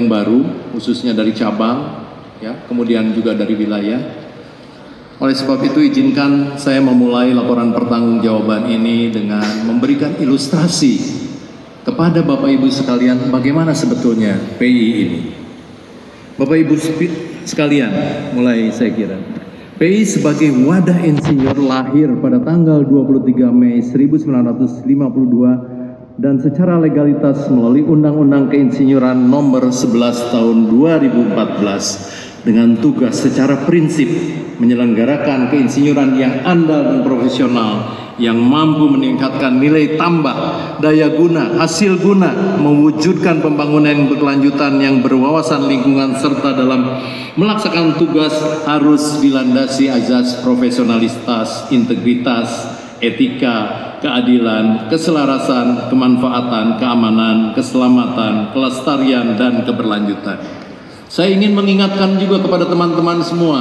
yang baru, khususnya dari cabang, ya, kemudian juga dari wilayah. Oleh sebab itu izinkan saya memulai laporan pertanggungjawaban ini dengan memberikan ilustrasi kepada Bapak Ibu sekalian bagaimana sebetulnya PI ini. Bapak Ibu sekalian, mulai saya kira. PI sebagai wadah insinyur lahir pada tanggal 23 Mei 1952 dan secara legalitas melalui Undang-Undang Keinsinyuran Nomor 11 Tahun 2014 dengan tugas secara prinsip menyelenggarakan keinsinyuran yang andal dan profesional yang mampu meningkatkan nilai tambah, daya guna, hasil guna, mewujudkan pembangunan yang berkelanjutan yang berwawasan lingkungan serta dalam melaksanakan tugas harus dilandasi azas profesionalitas, integritas, etika, keadilan, keselarasan, kemanfaatan, keamanan, keselamatan, kelestarian, dan keberlanjutan. Saya ingin mengingatkan juga kepada teman-teman semua,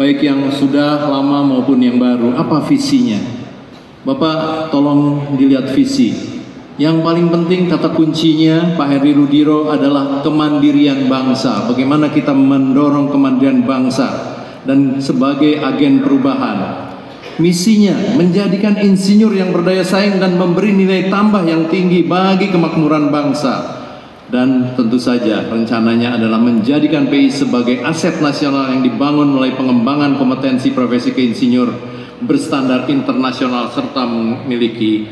baik yang sudah lama maupun yang baru, apa visinya? Bapak tolong dilihat visi. Yang paling penting kata kuncinya Pak Heri Rudiro adalah kemandirian bangsa. Bagaimana kita mendorong kemandirian bangsa dan sebagai agen perubahan. Misinya menjadikan insinyur yang berdaya saing dan memberi nilai tambah yang tinggi bagi kemakmuran bangsa. Dan tentu saja rencananya adalah menjadikan PI sebagai aset nasional yang dibangun melalui pengembangan kompetensi profesi keinsinyur berstandar internasional serta memiliki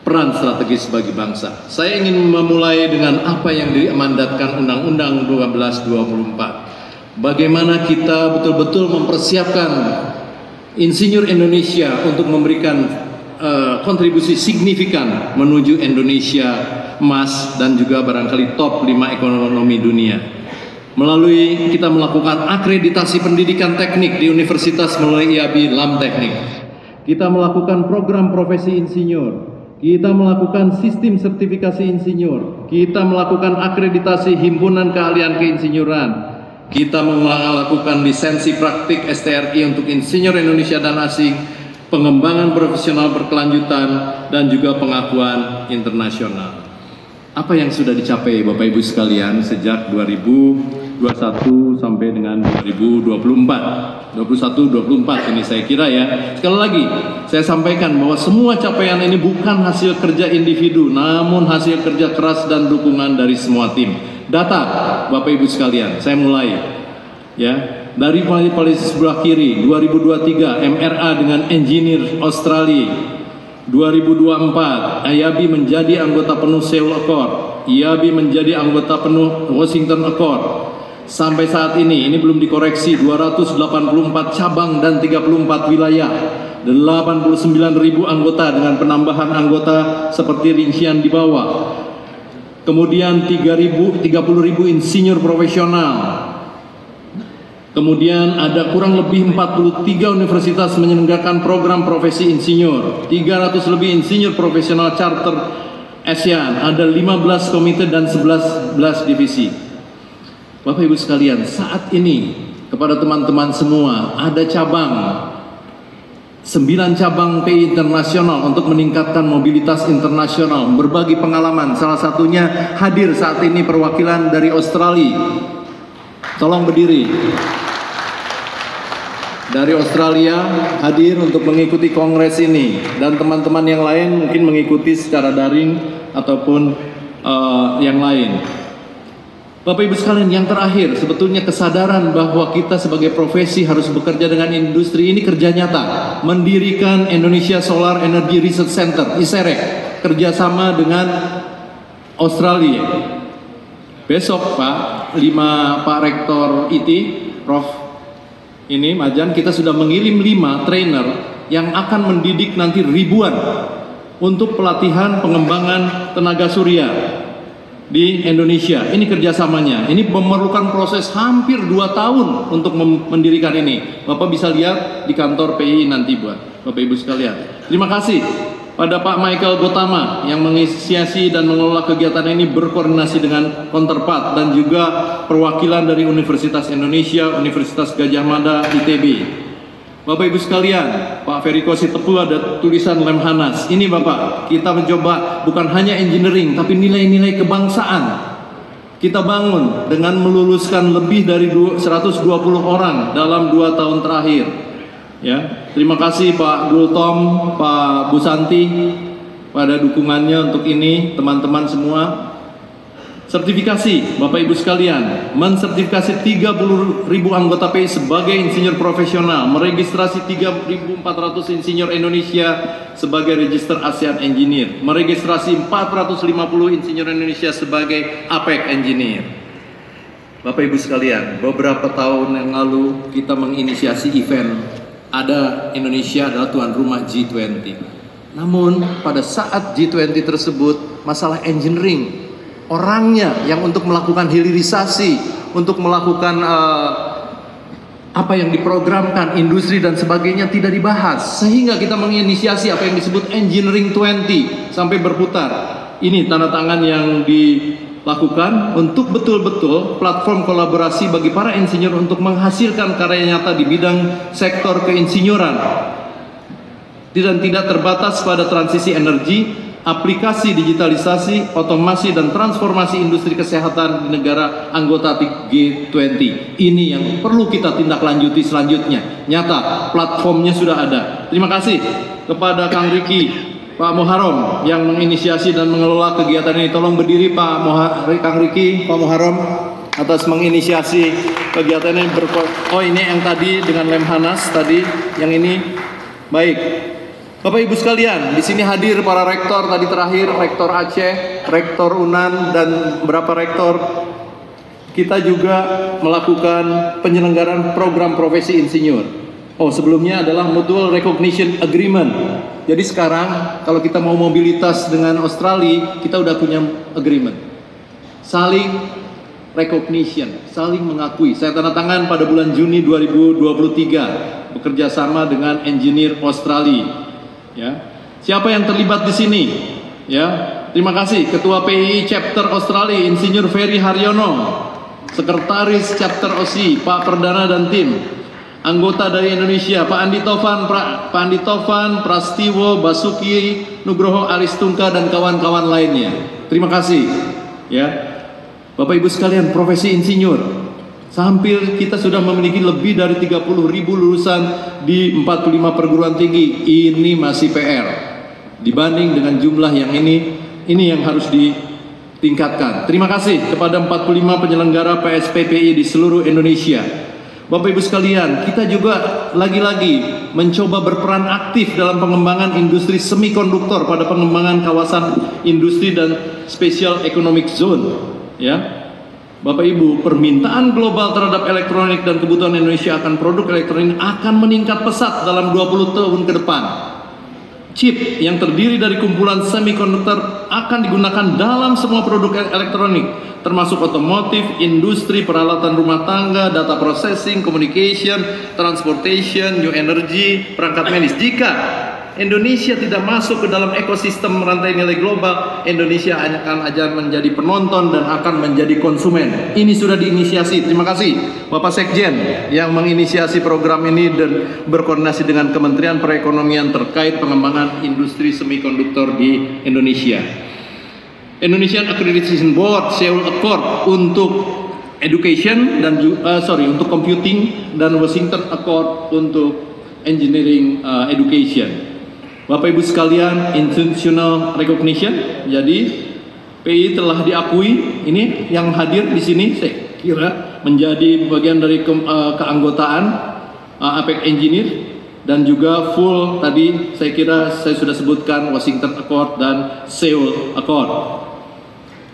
peran strategis bagi bangsa. Saya ingin memulai dengan apa yang dimandatkan Undang-Undang 1224. Bagaimana kita betul-betul mempersiapkan insinyur Indonesia untuk memberikan kontribusi signifikan menuju Indonesia emas dan juga barangkali top 5 ekonomi dunia. Melalui kita melakukan akreditasi pendidikan teknik di universitas melalui IABI LAM Teknik. Kita melakukan program profesi insinyur. Kita melakukan sistem sertifikasi insinyur. Kita melakukan akreditasi himpunan keahlian keinsinyuran. Kita melakukan lisensi praktik STRI untuk insinyur Indonesia dan asing, pengembangan profesional berkelanjutan, dan juga pengakuan internasional. Apa yang sudah dicapai Bapak Ibu sekalian sejak 2021 sampai dengan 2024, 21-24 ini saya kira ya. Sekali lagi saya sampaikan bahwa semua capaian ini bukan hasil kerja individu, namun hasil kerja keras dan dukungan dari semua tim. Data Bapak Ibu sekalian, saya mulai ya. Dari paling sebelah kiri 2023 MRA dengan engineer Australia. 2024 IABI menjadi anggota penuh Seoul Accord, IABI menjadi anggota penuh Washington Accord. Sampai saat ini belum dikoreksi, 284 cabang dan 34 wilayah, 89.000 anggota dengan penambahan anggota seperti rincian di bawah. Kemudian 30.000 insinyur profesional. Kemudian ada kurang lebih 43 universitas menyelenggarakan program profesi insinyur, 300 lebih insinyur profesional charter ASEAN, ada 15 komite dan 11 divisi. Bapak Ibu sekalian, saat ini kepada teman-teman semua ada cabang 9 cabang PI internasional untuk meningkatkan mobilitas internasional, berbagi pengalaman. Salah satunya hadir saat ini perwakilan dari Australia. Tolong berdiri. Dari Australia hadir untuk mengikuti kongres ini, dan teman-teman yang lain mungkin mengikuti secara daring ataupun yang lain. Bapak Ibu sekalian, yang terakhir sebetulnya kesadaran bahwa kita sebagai profesi harus bekerja dengan industri ini kerja nyata. Mendirikan Indonesia Solar Energy Research Center (ISEREC) kerjasama dengan Australia. Besok Pak Rektor IT Prof ini Majan, kita sudah mengirim 5 trainer yang akan mendidik nanti ribuan untuk pelatihan pengembangan tenaga surya di Indonesia. Ini kerjasamanya. Ini memerlukan proses hampir 2 tahun untuk mendirikan ini. Bapak bisa lihat di kantor PI nanti buat Bapak Ibu sekalian. Terima kasih pada Pak Michael Gotama yang menginisiasi dan mengelola kegiatan ini, berkoordinasi dengan counterpart dan juga perwakilan dari Universitas Indonesia, Universitas Gadjah Mada, ITB. Bapak Ibu sekalian, Pak Feriko Sitepu ada tulisan Lemhanas. Ini Bapak, kita mencoba bukan hanya engineering tapi nilai-nilai kebangsaan. kita bangun dengan meluluskan lebih dari 120 orang dalam 2 tahun terakhir. Ya, terima kasih Pak Gultom, Pak Busanti pada dukungannya untuk ini, teman-teman semua. Sertifikasi, Bapak Ibu sekalian, mensertifikasi 30.000 anggota PI sebagai insinyur profesional, meregistrasi 3.400 insinyur Indonesia sebagai register ASEAN Engineer, meregistrasi 450 insinyur Indonesia sebagai APEC Engineer. Bapak Ibu sekalian, beberapa tahun yang lalu kita menginisiasi event, ada Indonesia adalah tuan rumah G20. Namun pada saat G20 tersebut, masalah engineering, orangnya yang untuk melakukan hilirisasi, untuk melakukan apa yang diprogramkan, industri dan sebagainya tidak dibahas. Sehingga kita menginisiasi apa yang disebut Engineering 20 sampai berputar. Ini tanda tangan yang dilakukan untuk betul-betul platform kolaborasi bagi para insinyur untuk menghasilkan karya nyata di bidang sektor keinsinyuran. Dan tidak terbatas pada transisi energi, aplikasi digitalisasi, otomasi dan transformasi industri kesehatan di negara anggota G20. Ini yang perlu kita tindak lanjuti selanjutnya. Nyata, platformnya sudah ada. Terima kasih kepada Kang Riki, Pak Muharram yang menginisiasi dan mengelola kegiatan ini. Tolong berdiri Kang Riki, Pak Muharram atas menginisiasi kegiatan ini. Oh, ini yang tadi dengan Lemhanas tadi, yang ini. Baik. Bapak Ibu sekalian, di sini hadir para rektor tadi terakhir, Rektor Aceh, Rektor Unan dan beberapa rektor. Kita juga melakukan penyelenggaraan program profesi insinyur. Oh, sebelumnya adalah Mutual Recognition Agreement. Jadi sekarang kalau kita mau mobilitas dengan Australia, kita udah punya agreement. Saling recognition, saling mengakui. Saya tanda tangan pada bulan Juni 2023 bekerja sama dengan engineer Australia. Ya, siapa yang terlibat di sini? Ya, terima kasih Ketua PII Chapter Australia Insinyur Ferry Haryono, Sekretaris Chapter OSI Pak Perdana dan tim, anggota dari Indonesia Pak Andi Tovan, Prastiwo, Basuki, Nugroho, Aristungka dan kawan-kawan lainnya. Terima kasih. Ya, Bapak Ibu sekalian, profesi insinyur. Hampir kita sudah memiliki lebih dari 30.000 lulusan di 45 perguruan tinggi. Ini masih PR dibanding dengan jumlah yang ini yang harus ditingkatkan. Terima kasih kepada 45 penyelenggara PSPPI di seluruh Indonesia. Bapak Ibu sekalian, kita juga lagi-lagi mencoba berperan aktif dalam pengembangan industri semikonduktor pada pengembangan kawasan industri dan special economic zone. Ya, Bapak Ibu, permintaan global terhadap elektronik dan kebutuhan Indonesia akan produk elektronik akan meningkat pesat dalam 20 tahun ke depan. Chip yang terdiri dari kumpulan semikonduktor akan digunakan dalam semua produk elektronik, termasuk otomotif, industri, peralatan rumah tangga, data processing, communication, transportation, new energy, perangkat medis. Jika Indonesia tidak masuk ke dalam ekosistem rantai nilai global, Indonesia akan menjadi penonton dan akan menjadi konsumen. Ini sudah diinisiasi. Terima kasih Bapak Sekjen yang menginisiasi program ini dan berkoordinasi dengan Kementerian Perekonomian terkait pengembangan industri semikonduktor di Indonesia. Indonesian Accreditation Board Seoul Accord untuk education dan untuk computing dan Washington Accord untuk engineering education. Bapak Ibu sekalian, institutional recognition. Jadi PI telah diakui. Ini yang hadir di sini saya kira menjadi bagian dari keanggotaan APEC Engineer dan juga full tadi saya kira saya sudah sebutkan Washington Accord dan Seoul Accord.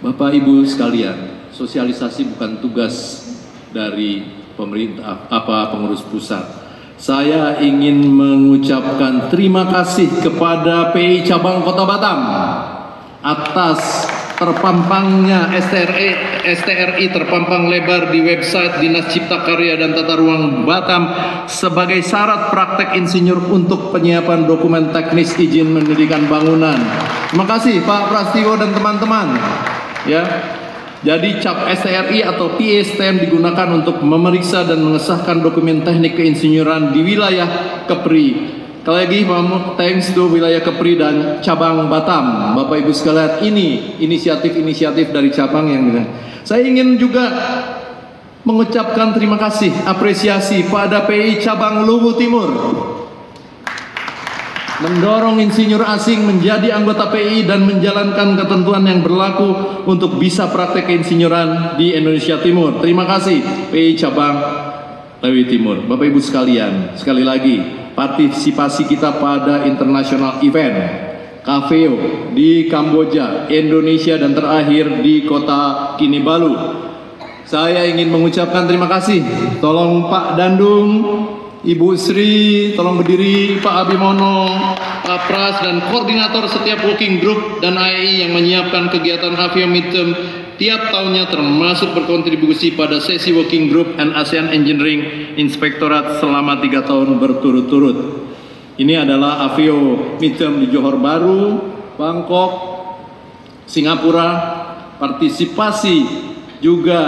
Bapak Ibu sekalian, sosialisasi bukan tugas dari pemerintah pengurus pusat. Saya ingin mengucapkan terima kasih kepada PI Cabang Kota Batam atas terpampangnya STRI terpampang lebar di website Dinas Cipta Karya dan Tata Ruang Batam sebagai syarat praktek insinyur untuk penyiapan dokumen teknis izin mendirikan bangunan. Terima kasih Pak Prastiwo dan teman-teman. Ya. Jadi cap STRI atau PSTM digunakan untuk memeriksa dan mengesahkan dokumen teknik keinsinyuran di wilayah Kepri Sekali lagi, thanks to wilayah Kepri dan cabang Batam. Bapak Ibu sekalian, ini inisiatif-inisiatif dari cabang yang saya ingin juga mengucapkan terima kasih, apresiasi pada PI cabang Luwu Timur. Mendorong insinyur asing menjadi anggota PI dan menjalankan ketentuan yang berlaku untuk bisa praktek keinsinyuran di Indonesia Timur. Terima kasih PI cabang Luwu Timur. Bapak Ibu sekalian, sekali lagi, partisipasi kita pada international event KVO di Kamboja, Indonesia, dan terakhir di kota Kinabalu. Saya ingin mengucapkan terima kasih. Tolong Pak Dandung, Ibu Sri, tolong berdiri, Pak Abimono, Pak Pras, dan koordinator setiap working group dan AEI yang menyiapkan kegiatan AVIO Midterm tiap tahunnya, termasuk berkontribusi pada sesi working group and ASEAN Engineering Inspektorat selama 3 tahun berturut-turut. Ini adalah AVIO Midterm di Johor Bahru, Bangkok, Singapura, partisipasi juga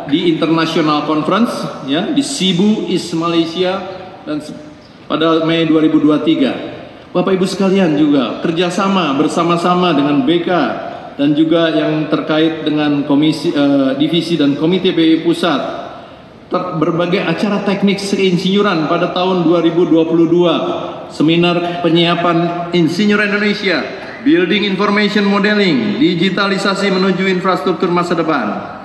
di International Conference ya di Cebu, East Malaysia, dan pada Mei 2023. Bapak Ibu sekalian, juga kerjasama bersama-sama dengan BK dan juga yang terkait dengan komisi divisi dan komite PI Pusat, berbagai acara teknik keinsinyuran pada tahun 2022, seminar penyiapan insinyur Indonesia, Building Information Modeling, digitalisasi menuju infrastruktur masa depan.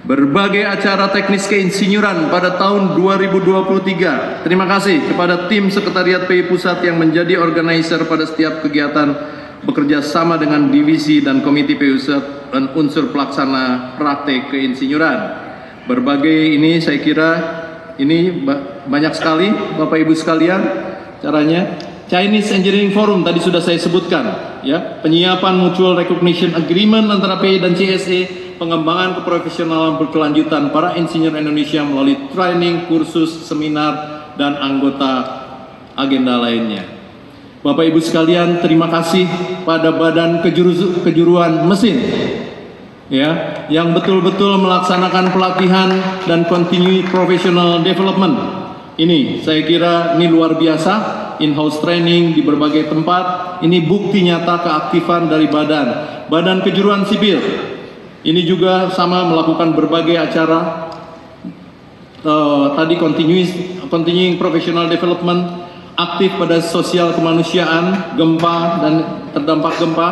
Berbagai acara teknis keinsinyuran pada tahun 2023. Terima kasih kepada tim Sekretariat PI Pusat yang menjadi organizer pada setiap kegiatan, bekerja sama dengan divisi dan komite PI Pusat dan unsur pelaksana praktek keinsinyuran. Berbagai ini saya kira ini banyak sekali Bapak Ibu sekalian caranya. Chinese Engineering Forum tadi sudah saya sebutkan ya, penyiapan Mutual Recognition Agreement antara PI dan CSE, pengembangan keprofesionalan berkelanjutan para insinyur Indonesia melalui training, kursus, seminar, dan anggota agenda lainnya. Bapak Ibu sekalian, terima kasih pada Badan Kejuruan Mesin ya, yang betul-betul melaksanakan pelatihan dan continuing professional development. Ini saya kira ini luar biasa, in-house training di berbagai tempat. Ini bukti nyata keaktifan dari Badan Kejuruan Sipil. Ini juga sama melakukan berbagai acara tadi continuing professional development, aktif pada sosial kemanusiaan, gempa dan terdampak gempa.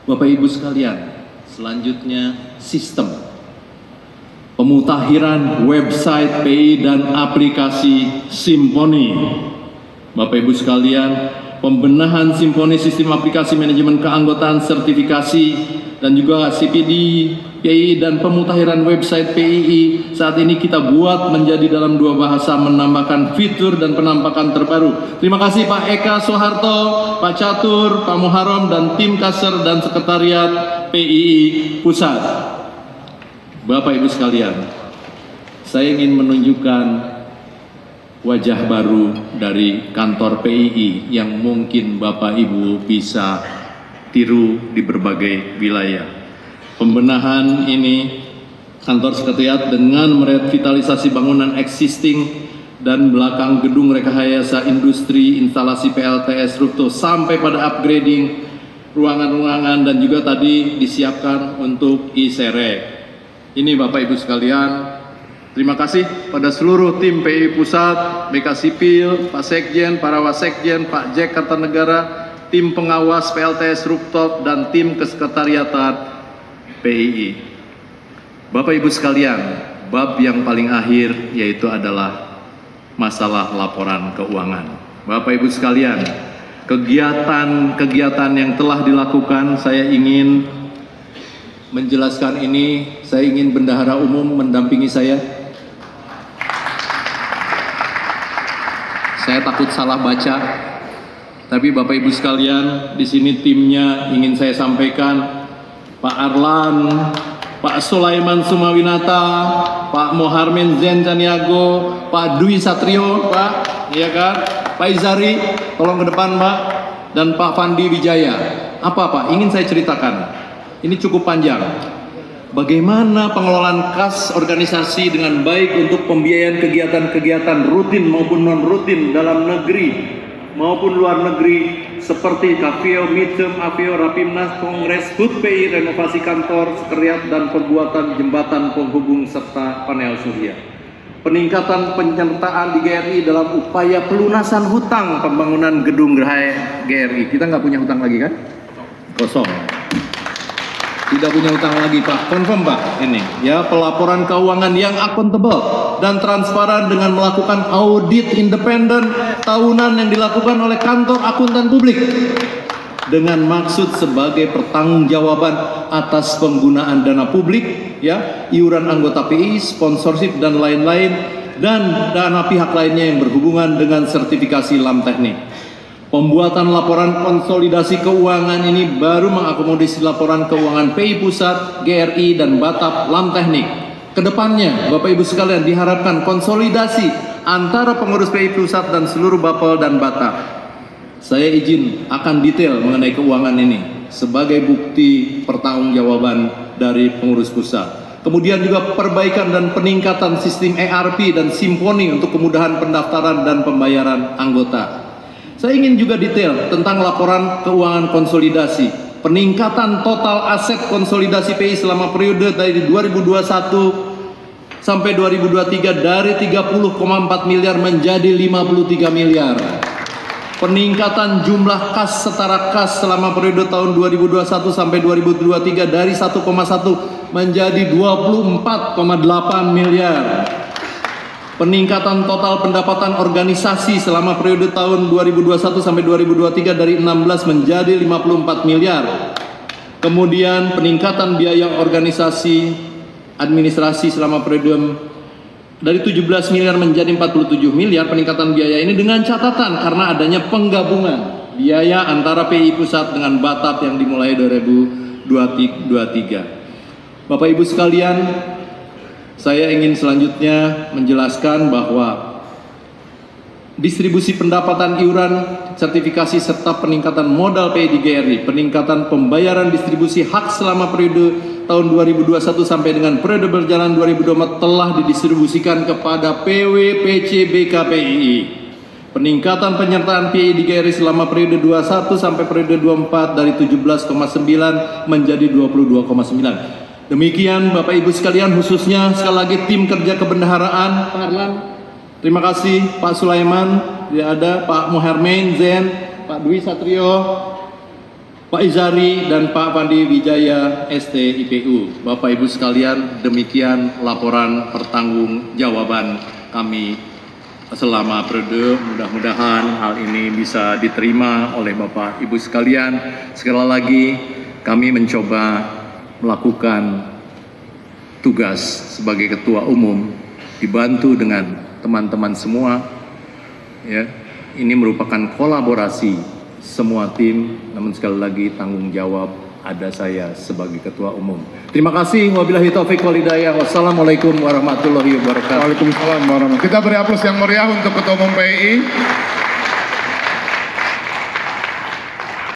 Bapak Ibu sekalian, selanjutnya sistem pemutakhiran website PI dan aplikasi Simponi. Bapak Ibu sekalian, pembenahan Simponi sistem aplikasi manajemen keanggotaan sertifikasi dan juga CPD PI dan pemutakhiran website PII saat ini kita buat menjadi dalam 2 bahasa, menambahkan fitur dan penampakan terbaru. Terima kasih Pak Eka Soeharto, Pak Catur, Pak Muharram, dan tim Kasser dan Sekretariat PII Pusat. Bapak Ibu sekalian, saya ingin menunjukkan wajah baru dari kantor PII yang mungkin Bapak Ibu bisa tiru di berbagai wilayah. Pembenahan ini kantor sekretariat dengan merevitalisasi bangunan existing dan belakang gedung rekayasa industri, instalasi PLTS rooftop sampai pada upgrading ruangan-ruangan dan juga tadi disiapkan untuk e-serek. Ini Bapak Ibu sekalian, terima kasih pada seluruh tim PI Pusat, BK Sipil, Pak Sekjen, para Wasekjen, Pak Jack Kartanegara, tim pengawas PLTS rooftop, dan tim kesekretariatan PII. Bapak Ibu sekalian, bab yang paling akhir yaitu adalah masalah laporan keuangan. Bapak Ibu sekalian, kegiatan yang telah dilakukan, saya ingin menjelaskan ini. Saya ingin Bendahara Umum mendampingi saya. Saya takut salah baca, tapi Bapak Ibu sekalian, di sini timnya ingin saya sampaikan, Pak Arlan, Pak Sulaiman Sumawinata, Pak Moharmin Zen Caniago, Pak Dwi Satrio, Pak, iya kan, Pak Izari, tolong ke depan Pak, dan Pak Fandi Wijaya. Apa Pak? Ingin saya ceritakan. Ini cukup panjang. Bagaimana pengelolaan kas organisasi dengan baik untuk pembiayaan kegiatan-kegiatan rutin maupun non-rutin dalam negeri maupun luar negeri seperti Kavio, Midterm, Avio, Rapimnas, Kongres, HUT PI, renovasi kantor, sekretariat, dan pembuatan jembatan penghubung serta panel surya. Peningkatan penyertaan di GRI dalam upaya pelunasan hutang pembangunan gedung Gerhaya GRI. Kita nggak punya hutang lagi kan? Kosong. Tidak punya hutang lagi Pak, confirm Pak ini ya. Pelaporan keuangan yang akuntabel dan transparan dengan melakukan audit independen tahunan yang dilakukan oleh kantor akuntan publik dengan maksud sebagai pertanggungjawaban atas penggunaan dana publik ya, iuran anggota PI, sponsorship dan lain-lain, dan dana pihak lainnya yang berhubungan dengan sertifikasi lam teknik. Pembuatan laporan konsolidasi keuangan ini baru mengakomodasi laporan keuangan PI Pusat, GRI, dan Batap Lam Teknik. Kedepannya, Bapak Ibu sekalian, diharapkan konsolidasi antara pengurus PI Pusat dan seluruh Bapel dan Batap. Saya izin akan detail mengenai keuangan ini sebagai bukti pertanggungjawaban dari pengurus pusat. Kemudian juga perbaikan dan peningkatan sistem ERP dan Simponi untuk kemudahan pendaftaran dan pembayaran anggota. Saya ingin juga detail tentang laporan keuangan konsolidasi, peningkatan total aset konsolidasi PI selama periode dari 2021 sampai 2023 dari 30,4 miliar menjadi 53 miliar. Peningkatan jumlah kas setara kas selama periode tahun 2021 sampai 2023 dari 1,1 menjadi 24,8 miliar. Peningkatan total pendapatan organisasi selama periode tahun 2021 sampai 2023 dari 16 menjadi 54 miliar. Kemudian peningkatan biaya organisasi administrasi selama periode dari 17 miliar menjadi 47 miliar. Peningkatan biaya ini dengan catatan karena adanya penggabungan biaya antara PI Pusat dengan Batap yang dimulai 2023. Bapak Ibu sekalian, saya ingin selanjutnya menjelaskan bahwa distribusi pendapatan iuran, sertifikasi, serta peningkatan modal PI di GRI, peningkatan pembayaran distribusi hak selama periode tahun 2021 sampai dengan periode berjalan 2024 telah didistribusikan kepada PW, PC, BKPII. Peningkatan penyertaan PI di GRI selama periode 21 sampai periode 24 dari 17,9 menjadi 22,9. Demikian Bapak Ibu sekalian, khususnya sekali lagi tim kerja kebendaharaan, Pak Arlan, terima kasih, Pak Sulaiman, tidak ada, Pak Muhermain, Zen, Pak Dwi Satrio, Pak Izari, dan Pak Pandi Wijaya, STIPU. Bapak Ibu sekalian, demikian laporan pertanggungjawaban kami selama periode. Mudah-mudahan hal ini bisa diterima oleh Bapak Ibu sekalian. Sekali lagi, kami mencoba melakukan tugas sebagai ketua umum dibantu dengan teman-teman semua ya. Ini merupakan kolaborasi semua tim, namun sekali lagi tanggung jawab ada saya sebagai ketua umum. Terima kasih. Wabillahi taufiq wal hidayah. Wassalamualaikum warahmatullahi wabarakatuh. Waalaikumsalam warahmatullahi wabarakatuh. Kita beri aplaus yang meriah untuk ketua umum PI.